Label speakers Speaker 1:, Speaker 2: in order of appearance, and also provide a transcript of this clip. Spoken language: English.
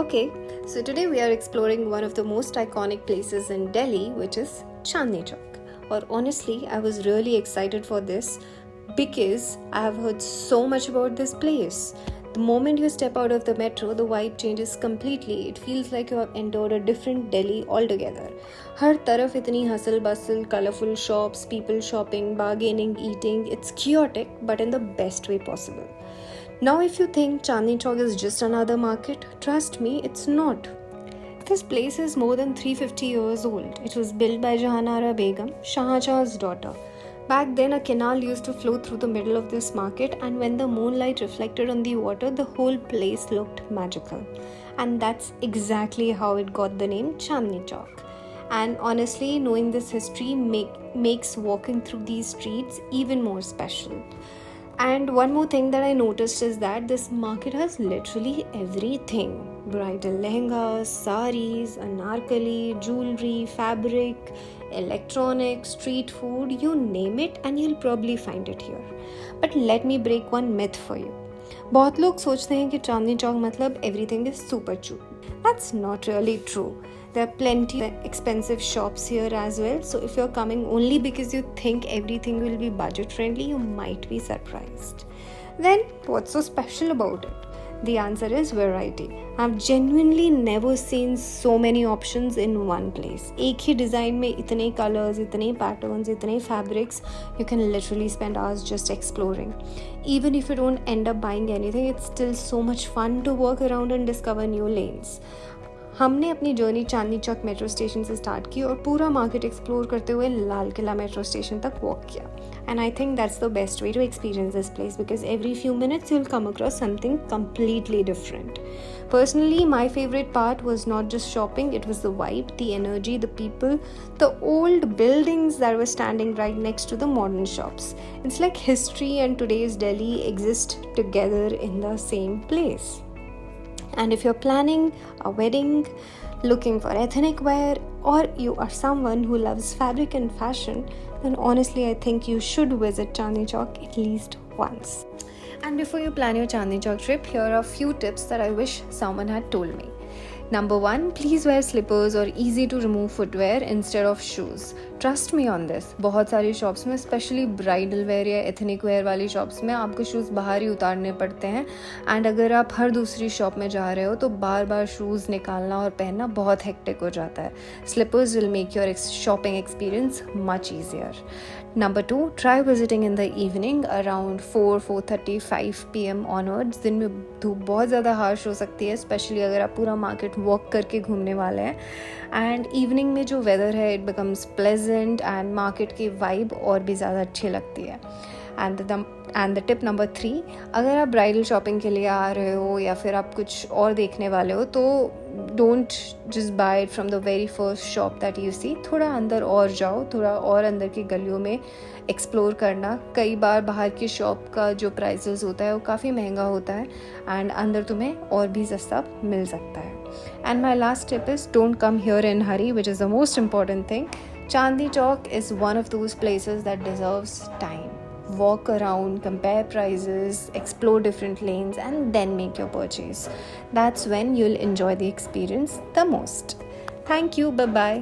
Speaker 1: Okay, so today we are exploring one of the most iconic places in Delhi, which is Chandni Chowk. Or honestly, I was really excited for this because I have heard so much about this place. The moment you step out of the metro, the vibe changes completely. It feels like you have entered a different Delhi altogether. हर तरफ इतनी hustle bustle, colorful shops, people shopping, bargaining, eating. It's chaotic, but in the best way possible. Now, if you think Chandni Chowk is just another market, trust me, it's not. This place is more than 350 years old. It was built by Jahanara Begum, Shah Jahan's daughter. Back then, a canal used to flow through the middle of this market, and when the moonlight reflected on the water, the whole place looked magical. And that's exactly how it got the name Chandni Chowk. And honestly, knowing this history makes walking through these streets even more special. And one more thing that I noticed is that this market has literally everything: bridal lehengas, saris, anarkali, jewelry, fabric, electronics, street food, you name it, and you'll probably find it here. But let me break one myth for you. बहुत लोग सोचते हैं कि चांदनी चौक मतलब everything is super cheap. That's not really true. There are plenty of expensive shops here as well. So if you're coming only because you think everything will be budget friendly, you might be surprised. Then what's so special about it? The answer is variety. I've genuinely never seen so many options in one place. एक ही design में इतने colors, इतने patterns, इतने fabrics, you can literally spend hours just exploring. Even if you don't end up buying anything, it's still so much fun to walk around and discover new lanes. हमने अपनी journey Chandni Chowk metro station से start की और पूरा market explore करते हुए Lal Qila metro station तक walk किया. And I think that's the best way to experience this place because every few minutes you will come across something completely different. Personally, my favorite part was not just shopping, it was the vibe, the energy, the people, the old buildings that were standing right next to the modern shops. It's like history and today's Delhi exist together in the same place. And if you're planning a wedding, looking for ethnic wear, or you are someone who loves fabric and fashion, then honestly I think you should visit Chandni Chowk at least once. And before you plan your Chandni Chowk trip, here are a few tips that I wish someone had told me. Number 1, please wear slippers or easy to remove footwear instead of shoes. Trust me on this. बहुत सारी shops में specially bridal where या ethnic wear वाली shops में आपको shoes बाहर ही उतारने पड़ते हैं. एंड अगर आप हर दूसरी शॉप में जा रहे हो तो बार बार शूज़ निकालना और पहनना बहुत हेक्टिक हो जाता है. Slippers will make your shopping experience much easier. Number 2, try visiting in the evening around 4:30-5 PM onwards. दिन में धूप बहुत ज़्यादा हार्श हो सकती है, स्पेशली अगर आप पूरा मार्केट वॉक करके घूमने वाले हैं. एंड इवनिंग में जो वेदर है it becomes pleasant and market की वाइब और भी ज़्यादा अच्छी लगती है. एंड द टिप नंबर 3, अगर आप ब्राइडल शॉपिंग के लिए आ रहे हो या फिर आप कुछ और देखने वाले हो तो don't just buy it from the very first shop that you see. थोड़ा अंदर और जाओ, थोड़ा और अंदर की गलियों में एक्सप्लोर करना. कई बार बाहर की शॉप का जो प्राइसेस होता है वो काफ़ी महंगा होता है एंड अंदर तुम्हें और भी सस्ता मिल सकता है. And my last tip is don't come here in Hari, which is the most important thing. Chandni Chowk is one of those places that deserves time. Walk around, compare prices, explore different lanes, and then make your purchase. That's when you'll enjoy the experience the most. Thank you. Bye-bye.